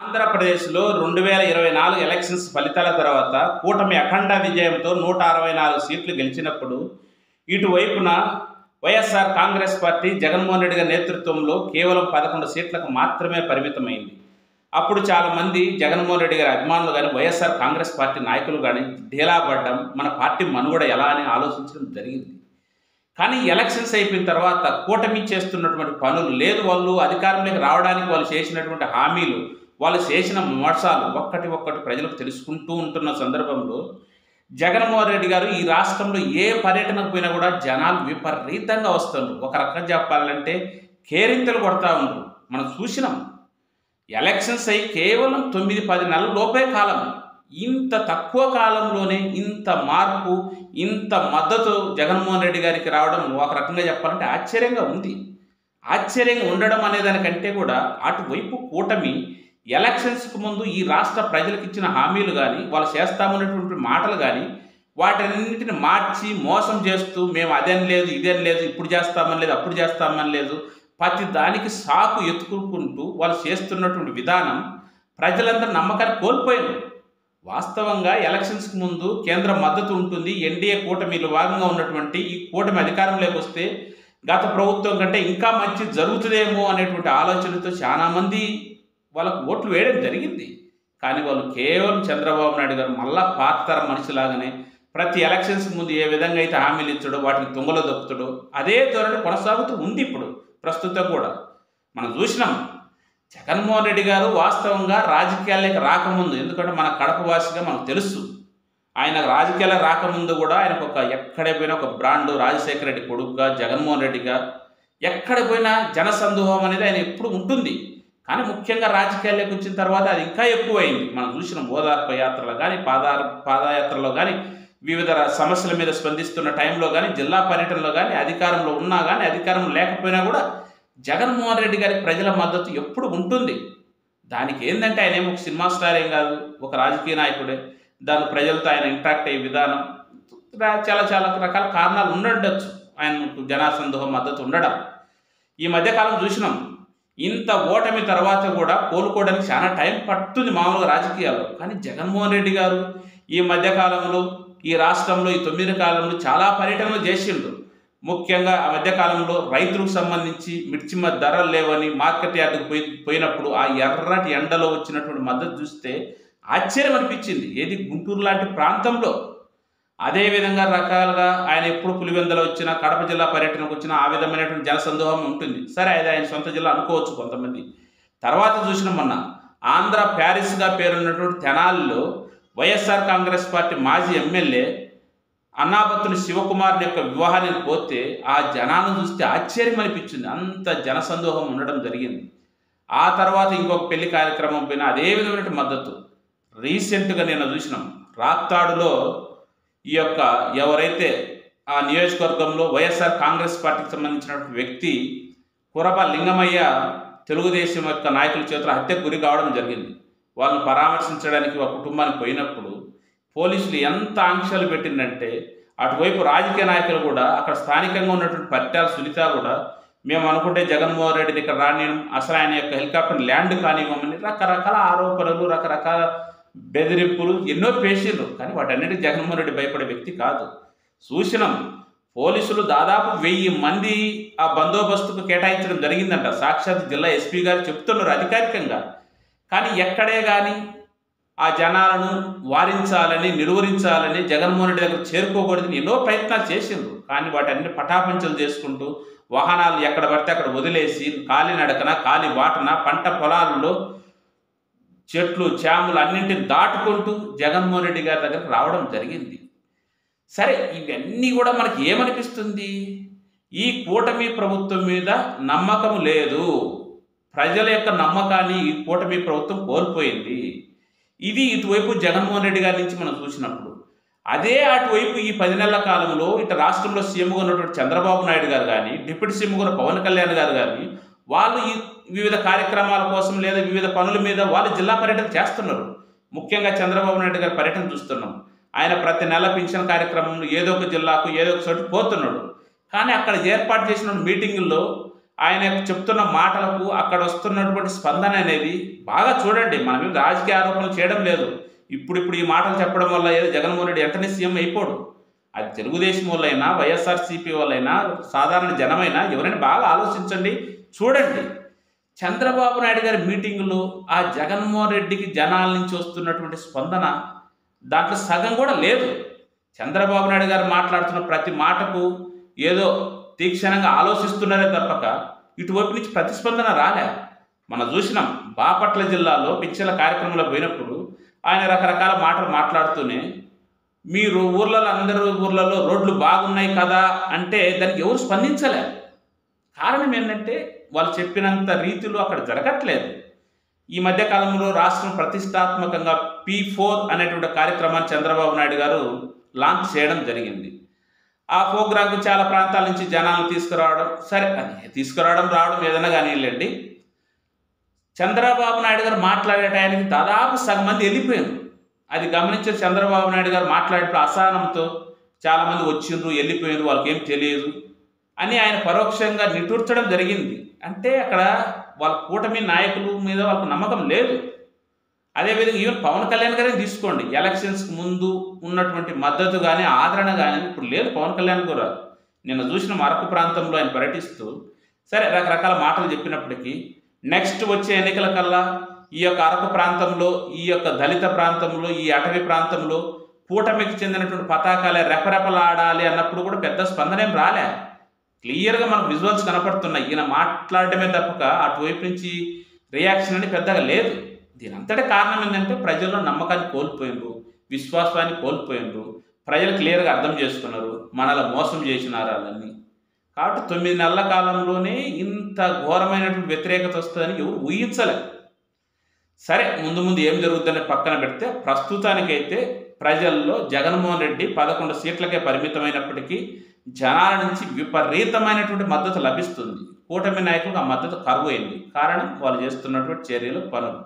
ఆంధ్రప్రదేశ్లో 2024 ఎలక్షన్స్ ఫలితాల తర్వాత కూటమి అఖండ విజయంతో 164 సీట్లు గెలిచినప్పుడు ఇటువైపున వైఎస్ఆర్ కాంగ్రెస్ పార్టీ జగన్మోహన్ రెడ్డి గారి నేతృత్వంలో కేవలం 11 సీట్లకు మాత్రమే పరిమితమైంది. అప్పుడు చాలామంది జగన్మోహన్ రెడ్డి గారి అభిమానులు కానీ వైఎస్ఆర్ కాంగ్రెస్ పార్టీ నాయకులు కానీ ఢీలా పడ్డం, మన పార్టీ మనుగడ ఎలా అని ఆలోచించడం జరిగింది. కానీ ఎలక్షన్స్ అయిపోయిన తర్వాత కూటమి చేస్తున్నటువంటి పనులు లేదు, వాళ్ళు అధికారంలోకి రావడానికి వాళ్ళు చేసినటువంటి హామీలు, వాళ్ళు చేసిన మోసాలు ఒక్కటి ప్రజలకు తెలుసుకుంటూ ఉంటున్న సందర్భంలో జగన్మోహన్ రెడ్డి గారు ఈ రాష్ట్రంలో ఏ పర్యటనకు పోయినా కూడా జనాలు విపరీతంగా వస్తారు. ఒక రకంగా చెప్పాలంటే కేరింతలు కొడతా ఉంటారు. మనం చూసినాం. ఎలక్షన్స్ అయ్యి కేవలం 9-10 నెలల లోపే కాలం, ఇంత తక్కువ కాలంలోనే ఇంత మార్పు, ఇంత మద్దతు జగన్మోహన్ రెడ్డి గారికి రావడం ఒక రకంగా చెప్పాలంటే ఆశ్చర్యంగా ఉంది. ఆశ్చర్యంగా ఉండడం అనే దానికంటే కూడా అటువైపు కూటమి ఎలక్షన్స్కు ముందు ఈ రాష్ట్ర ప్రజలకు ఇచ్చిన హామీలు కానీ, వాళ్ళు చేస్తామన్నటువంటి మాటలు కానీ వాటన్నింటిని మార్చి మోసం చేస్తూ మేము అదేం లేదు, ఇదేం లేదు, ఇప్పుడు చేస్తామని లేదు, అప్పుడు చేస్తామని లేదు, ప్రతి దానికి సాకు ఎత్తుకుంటూ వాళ్ళు చేస్తున్నటువంటి విధానం ప్రజలందరూ నమ్మకాన్ని కోల్పోయారు. వాస్తవంగా ఎలక్షన్స్కి ముందు కేంద్ర మద్దతు ఉంటుంది, ఎన్డీఏ కూటమిలో భాగంగా ఉన్నటువంటి ఈ కూటమి అధికారంలోకి వస్తే గత ప్రభుత్వం కంటే ఇంకా మంచి జరుగుతుందేమో అనేటువంటి ఆలోచనతో చాలామంది వాళ్ళకు ఓట్లు వేయడం జరిగింది. కానీ వాళ్ళు కేవలం చంద్రబాబు నాయుడు గారు మళ్ళా పాతతరం మనిషిలాగానే ప్రతి ఎలక్షన్స్ ముందు ఏ విధంగా అయితే హామీలు ఇచ్చాడో వాటిని తుంగలో దొక్కుతాడో అదే ధోరణి కొనసాగుతూ ఉంది. ఇప్పుడు ప్రస్తుతం కూడా మనం చూసినాం. జగన్మోహన్ రెడ్డి గారు వాస్తవంగా రాజకీయాల్లోకి రాకముందు, ఎందుకంటే మన కడప వాసిగా మనకు తెలుసు, ఆయన రాజకీయాలకు రాకముందు కూడా ఆయనకు ఎక్కడ పోయినా ఒక బ్రాండ్, రాజశేఖర రెడ్డి కొడుకుగా, జగన్మోహన్ రెడ్డిగా ఎక్కడ పోయినా జనసందోహం అనేది ఆయన ఎప్పుడు ఉంటుంది. కానీ ముఖ్యంగా రాజకీయాల్లోకి వచ్చిన తర్వాత అది ఇంకా ఎక్కువైంది. మనం చూసిన ఓదార్పు యాత్రలో కానీ, పాదయాత్రలో కానీ, వివిధ సమస్యల మీద స్పందిస్తున్న టైంలో కానీ, జిల్లా పర్యటనలో కానీ, అధికారంలో ఉన్నా కానీ అధికారం లేకపోయినా కూడా జగన్మోహన్ రెడ్డి గారికి ప్రజల మద్దతు ఎప్పుడు ఉంటుంది. దానికి ఏంటంటే ఆయన ఏమో ఒక సినిమా స్టార్ ఏం కాదు, ఒక రాజకీయ నాయకుడే. దాని ప్రజలతో ఆయన ఇంటరాక్ట్ అయ్యే విధానం చాలా రకాల కారణాలు ఉండొచ్చు ఆయనకు జనసందోహం మద్దతు ఉండడం. ఈ మధ్యకాలం చూసినాం. ఇంత ఓటమి తర్వాత కూడా కోలుకోవడానికి చాలా టైం పడుతుంది మామూలుగా రాజకీయాల్లో. కానీ జగన్మోహన్ రెడ్డి గారు ఈ మధ్యకాలంలో ఈ రాష్ట్రంలో ఈ 9 కాలంలో చాలా పర్యటనలు చేసిండు. ముఖ్యంగా ఆ మధ్యకాలంలో రైతులకు సంబంధించి మిర్చి ధరలు లేవని మార్కెట్ యార్డుకు పోయినప్పుడు ఆ ఎర్రటి ఎండలో వచ్చినటువంటి మద్దతు చూస్తే ఆశ్చర్యం అనిపించింది. ఏది గుంటూరు లాంటి ప్రాంతంలో. అదేవిధంగా రకాలుగా ఆయన ఎప్పుడు పులివెందులో వచ్చినా, కడప జిల్లా పర్యటనకు వచ్చినా ఆ విధమైనటువంటి జనసందోహం ఉంటుంది. సరే, అది ఆయన సొంత జిల్లా అనుకోవచ్చు కొంతమంది. తర్వాత చూసిన మొన్న ఆంధ్ర ప్యారిస్గా పేరున్నటువంటి తెనాలిలో వైఎస్ఆర్ కాంగ్రెస్ పార్టీ మాజీ ఎమ్మెల్యే అన్నాపత్తుని శివకుమార్ని యొక్క వివాహానికి పోతే ఆ జనాలను చూస్తే ఆశ్చర్యం అనిపించింది. అంత జనసందోహం ఉండడం జరిగింది. ఆ తర్వాత ఇంకొక పెళ్లి కార్యక్రమం పైన అదే విధమైన మద్దతు రీసెంట్గా నేను చూసినాం. రాప్తాడులో ఈ యొక్క ఎవరైతే ఆ నియోజకవర్గంలో వైఎస్ఆర్ కాంగ్రెస్ పార్టీకి సంబంధించినటువంటి వ్యక్తి కురబ లింగమయ్య తెలుగుదేశం యొక్క నాయకుల చేతుల హత్యకు గురి కావడం జరిగింది. వాళ్ళని పరామర్శించడానికి ఒక కుటుంబానికి పోయినప్పుడు పోలీసులు ఎంత ఆంక్షలు పెట్టిందంటే అటువైపు రాజకీయ నాయకులు కూడా, అక్కడ స్థానికంగా ఉన్నటువంటి పట్టాల సునీత కూడా మేము అనుకుంటే జగన్మోహన్ రెడ్డిని ఇక్కడ రానియడం, అసలు ఆయన యొక్క హెలికాప్టర్ ల్యాండ్ కానివ్వమని రకరకాల ఆరోపణలు, రకరకాల బెదిరింపులు ఎన్నో పేషీలు. కానీ వాటన్నిటికీ జగన్మోహన్ రెడ్డి భయపడే వ్యక్తి కాదు. చూసినాం. పోలీసులు దాదాపు 1000 మంది ఆ బందోబస్తుకు కేటాయించడం జరిగిందంట. సాక్షాత్ జిల్లా ఎస్పీ గారు చెప్తున్నారు అధికారికంగా. కానీ ఎక్కడే కానీ ఆ జనాలను వారించాలని, నిర్వహించాలని, జగన్మోహన్ రెడ్డి దగ్గర చేరుకోకూడదని ఎన్నో ప్రయత్నాలు చేసిండ్రు. కానీ వాటన్ని పటాపంచలు చేసుకుంటూ వాహనాలు ఎక్కడ పడితే అక్కడ వదిలేసి కాలినడకన, కాలి బాటన, పంట పొలాలలో చెట్లు చేమలు అన్నింటిని దాటుకుంటూ జగన్మోహన్ రెడ్డి గారి దగ్గరకు రావడం జరిగింది. సరే, ఇవన్నీ కూడా మనకి ఏమనిపిస్తుంది? ఈ కూటమి ప్రభుత్వం మీద నమ్మకం లేదు. ప్రజల యొక్క నమ్మకాన్ని ఈ కూటమి ప్రభుత్వం కోల్పోయింది. ఇది ఇటువైపు జగన్మోహన్ రెడ్డి గారి నుంచి మనం చూసినప్పుడు, అదే అటువైపు ఈ 10 నెలల కాలంలో ఇటు రాష్ట్రంలో సీఎంగా ఉన్నటువంటి చంద్రబాబు నాయుడు గారు కానీ, డిప్యూటీ సీఎంగా ఉన్న పవన్ కళ్యాణ్ గారు కానీ వాళ్ళు ఈ వివిధ కార్యక్రమాల కోసం లేదా వివిధ పనుల మీద వాళ్ళు జిల్లా పర్యటన చేస్తున్నారు. ముఖ్యంగా చంద్రబాబు నాయుడు గారి పర్యటన చూస్తున్నాం. ఆయన ప్రతి నెల పింఛన్ కార్యక్రమంలో ఏదో ఒక జిల్లాకు ఏదో ఒక చోటు పోతున్నాడు. కానీ అక్కడ ఏర్పాటు చేసిన మీటింగుల్లో ఆయన చెప్తున్న మాటలకు అక్కడ వస్తున్నటువంటి స్పందన అనేది బాగా చూడండి. మనం ఏం రాజకీయ ఆరోపణలు చేయడం లేదు. ఇప్పుడు ఈ మాటలు చెప్పడం వల్ల ఏదో జగన్మోహన్ రెడ్డి వెంటనే సీఎం అయిపోడు. అది తెలుగుదేశం వాళ్ళైనా, వైఎస్ఆర్సీపీ వాళ్ళైనా, సాధారణ జనమైనా ఎవరైనా బాగా ఆలోచించండి, చూడండి. చంద్రబాబు నాయుడు గారి మీటింగులో ఆ జగన్మోహన్ రెడ్డికి జనాల నుంచి వస్తున్నటువంటి స్పందన దాంట్లో సగం కూడా లేదు. చంద్రబాబు నాయుడు గారు మాట్లాడుతున్న ప్రతి మాటకు ఏదో తీక్షణంగా ఆలోచిస్తున్నారే తప్పక ఇటువైపు నుంచి ప్రతిస్పందన రాలే. మనం చూసినాం బాపట్ల జిల్లాలో పిచ్చల కార్యక్రమంలో పోయినప్పుడు ఆయన రకరకాల మాటలు మాట్లాడుతూనే మీరు అందరూ ఊర్లలో రోడ్లు బాగున్నాయి కదా అంటే దానికి ఎవరు స్పందించలే. కారణం ఏంటంటే వాళ్ళు చెప్పినంత రీతిలో అక్కడ జరగట్లేదు. ఈ మధ్య కాలంలో రాష్ట్రం ప్రతిష్టాత్మకంగా P4 అనేటువంటి కార్యక్రమాన్ని చంద్రబాబు నాయుడు గారు లాంచ్ చేయడం జరిగింది. ఆ ప్రోగ్రాంకు చాలా ప్రాంతాల నుంచి జనాలను తీసుకురావడం, సరే రావడం ఏదైనా కానీ వెళ్ళండి. చంద్రబాబు నాయుడు గారు మాట్లాడే టయానికి దాదాపు సగం మంది వెళ్ళిపోయారు. అది గమనించిన చంద్రబాబు నాయుడు గారు మాట్లాడే అసహనంతో చాలామంది వచ్చిండ్రు, వెళ్ళిపోయారు, వాళ్ళకి ఏం తెలియదు అని ఆయన పరోక్షంగా నిటూర్చడం జరిగింది. అంటే అక్కడ వాళ్ళ కూటమి నాయకుల మీద వాళ్ళకు నమ్మకం లేదు. అదేవిధంగా ఈవెన్ పవన్ కళ్యాణ్ గారిని తీసుకోండి, ఎలక్షన్స్కి ముందు ఉన్నటువంటి మద్దతు కానీ ఆదరణ కానీ ఇప్పుడు లేదు పవన్ కళ్యాణ్ కూడా. నిన్న చూసిన అరకు ప్రాంతంలో ఆయన పర్యటిస్తూ సరే రకరకాల మాటలు చెప్పినప్పటికీ నెక్స్ట్ వచ్చే ఎన్నికల కల్లా ఈ యొక్క అరకు ప్రాంతంలో, ఈ యొక్క దళిత ప్రాంతంలో, ఈ అటవీ ప్రాంతంలో కూటమికి చెందినటువంటి పతాకాలే రెపరెపలాడాలి అన్నప్పుడు కూడా పెద్ద స్పందన ఏం రాలే. క్లియర్గా మనకు విజువల్స్ కనపడుతున్నాయి. ఈయన మాట్లాడటమే తప్పక అటువైపు నుంచి రియాక్షన్ అని పెద్దగా లేదు. దీని అంతటి కారణం ఏంటంటే ప్రజల్లో నమ్మకాన్ని కోల్పోయినరు, విశ్వాసాన్ని కోల్పోయినరు. ప్రజలు క్లియర్గా అర్థం చేసుకున్నారు మనల్ని మోసం చేసినారు వాళ్ళని. కాబట్టి 9 నెలల కాలంలోనే ఇంత ఘోరమైనటువంటి వ్యతిరేకత వస్తుందని ఎవరు ఊహించలేదు. సరే ముందు ఏం జరుగుతుందని పక్కన పెడితే ప్రస్తుతానికైతే ప్రజల్లో జగన్మోహన్ రెడ్డి 11 సీట్లకే పరిమితమైనప్పటికీ జనాల నుంచి విపరీతమైనటువంటి మద్దతు లభిస్తుంది. కూటమి నాయకులకు ఆ మద్దతు కరువైంది. కారణం వాళ్ళు చేస్తున్నటువంటి చర్యలు, పనులు.